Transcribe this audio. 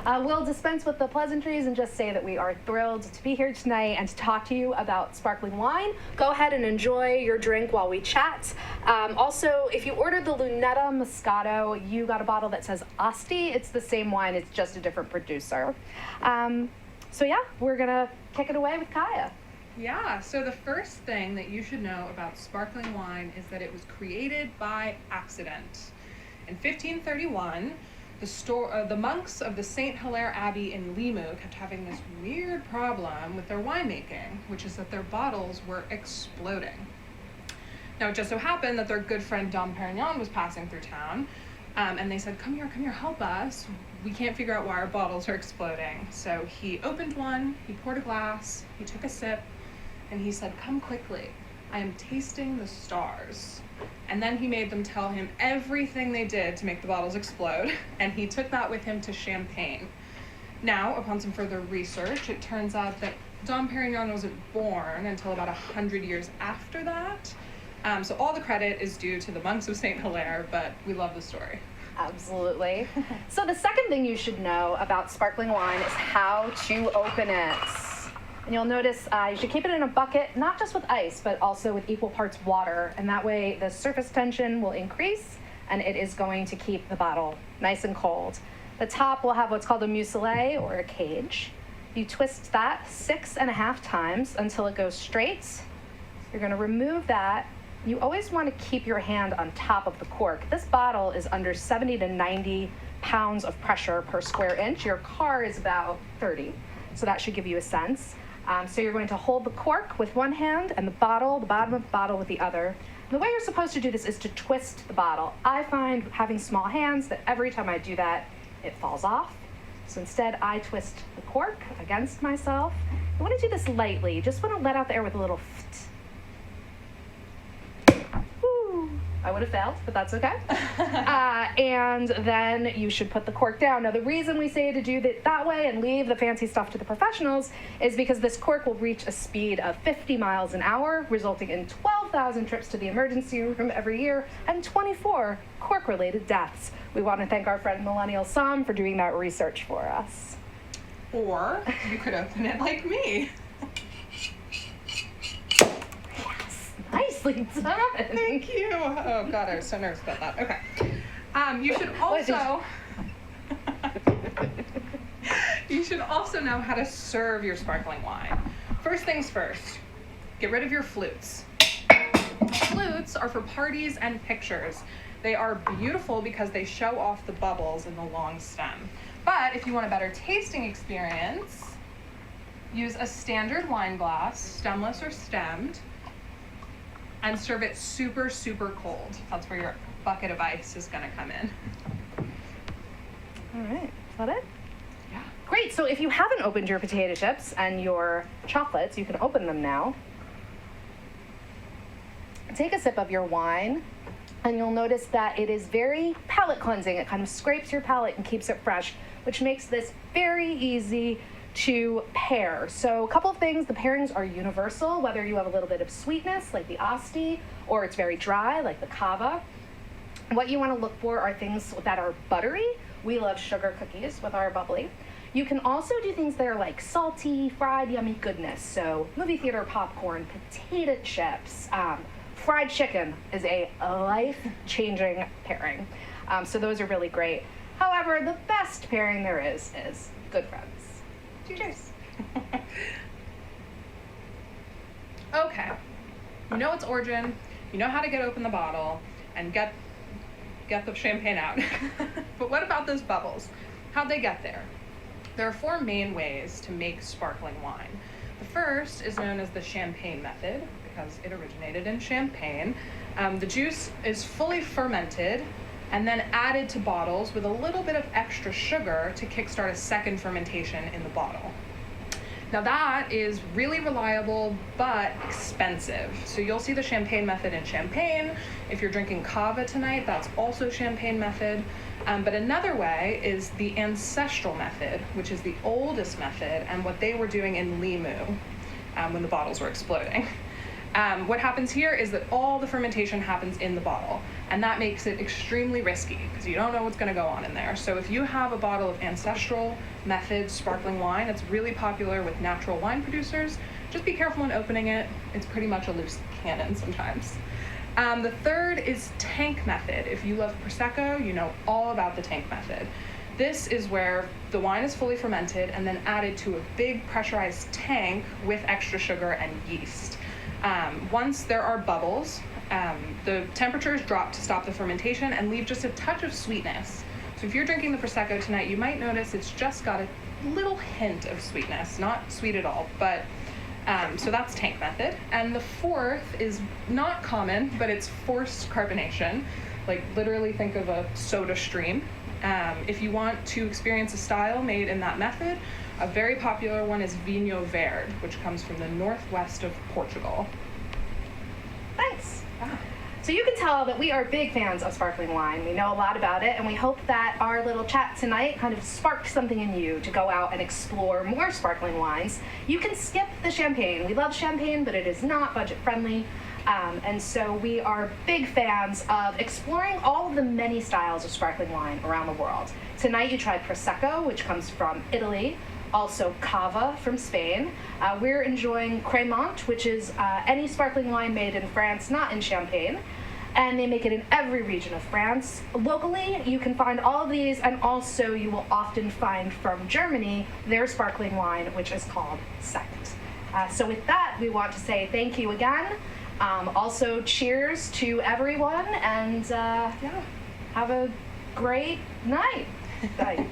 We'll dispense with the pleasantries and just say that we are thrilled to be here tonight and to talk to you about sparkling wine. Go ahead and enjoy your drink while we chat. Also, if you ordered the Lunetta Moscato, you got a bottle that says Asti. It's the same wine, it's just a different producer. So yeah, we're gonna kick it away with Kaiya. Yeah, so the first thing that you should know about sparkling wine is that it was created by accident. In 1531, the monks of the St. Hilaire Abbey in Limoux kept having this weird problem with their winemaking, which is that their bottles were exploding. Now, it just so happened that their good friend Dom Perignon was passing through town, and they said, come here, help us. We can't figure out why our bottles are exploding. So he opened one, he poured a glass, he took a sip, and he said, come quickly, I am tasting the stars. And then he made them tell him everything they did to make the bottles explode, and he took that with him to Champagne. Now, upon some further research, it turns out that Dom Perignon wasn't born until about 100 years after that. So all the credit is due to the monks of St. Hilaire, but we love the story. Absolutely. So the second thing you should know about sparkling wine is how to open it. And you'll notice you should keep it in a bucket, not just with ice, but also with equal parts water. And that way the surface tension will increase and it is going to keep the bottle nice and cold. The top will have what's called a muselet, or a cage. You twist that 6.5 times until it goes straight. You're going to remove that. You always want to keep your hand on top of the cork. This bottle is under 70 to 90 pounds of pressure per square inch. Your car is about 30, so that should give you a sense. So you're going to hold the cork with one hand and the bottom of the bottle with the other. And the way you're supposed to do this is to twist the bottle. I find, having small hands, that every time I do that, it falls off. So instead, I twist the cork against myself. You want to do this lightly. You just want to let out the air with a little I would have failed, but that's okay. And then you should put the cork down. Now, the reason we say to do it that way and leave the fancy stuff to the professionals is because this cork will reach a speed of 50 miles an hour, resulting in 12,000 trips to the emergency room every year and 24 cork-related deaths. We want to thank our friend Millennial Sam for doing that research for us. Or you could open it like me. Nicely done. Thank you. Oh God, I was so nervous about that. Okay. You should also know how to serve your sparkling wine. First things first, get rid of your flutes. Flutes are for parties and pictures. They are beautiful because they show off the bubbles in the long stem. But if you want a better tasting experience, use a standard wine glass, stemless or stemmed, and serve it super, super cold. That's where your bucket of ice is gonna come in. All right, is that it? Yeah. Great, so if you haven't opened your potato chips and your chocolates, you can open them now. Take a sip of your wine, and you'll notice that it is very palate cleansing. It kind of scrapes your palate and keeps it fresh, which makes this very easy to pair. So a couple of things, the pairings are universal, whether you have a little bit of sweetness like the Asti, or it's very dry like the Cava. What you want to look for are things that are buttery. We love sugar cookies with our bubbly. You can also do things that are like salty, fried, yummy goodness. So movie theater popcorn, potato chips, fried chicken is a life-changing pairing. So those are really great. However, the best pairing there is good friends. Cheers. Okay, you know its origin, you know how to open the bottle and get the champagne out. But what about those bubbles? How'd they get there? There are 4 main ways to make sparkling wine. The first is known as the champagne method because it originated in Champagne. The juice is fully fermented and then added to bottles with a little bit of extra sugar to kickstart a second fermentation in the bottle. Now that is really reliable, but expensive. So you'll see the Champagne method in Champagne. If you're drinking Cava tonight, that's also Champagne method. But another way is the ancestral method, which is the oldest method and what they were doing in Limoux when the bottles were exploding. What happens here is that all the fermentation happens in the bottle, and that makes it extremely risky because you don't know what's going to go on in there. So if you have a bottle of ancestral method sparkling wine, it's really popular with natural wine producers. Just be careful when opening it. It's pretty much a loose cannon sometimes. The third is tank method. If you love Prosecco, you know all about the tank method. This is where the wine is fully fermented and then added to a big pressurized tank with extra sugar and yeast. Once there are bubbles, the temperatures drop to stop the fermentation and leave just a touch of sweetness. So if you're drinking the Prosecco tonight, you might notice it's just got a little hint of sweetness, not sweet at all, but so that's tank method. And the fourth is not common, but it's forced carbonation. Like literally think of a soda stream. If you want to experience a style made in that method, a very popular one is Vinho Verde, which comes from the northwest of Portugal. Thanks. So you can tell that we are big fans of sparkling wine. We know a lot about it, and we hope that our little chat tonight kind of sparked something in you to go out and explore more sparkling wines. You can skip the champagne. We love champagne, but it is not budget friendly. And so we are big fans of exploring all of the many styles of sparkling wine around the world. Tonight you tried Prosecco, which comes from Italy, also Cava from Spain. We're enjoying Crémant, which is any sparkling wine made in France, not in Champagne. And they make it in every region of France. Locally, you can find all of these, and also you will often find from Germany their sparkling wine, which is called Sekt. So with that, we want to say thank you again. Also, cheers to everyone, and have a great night. Bye.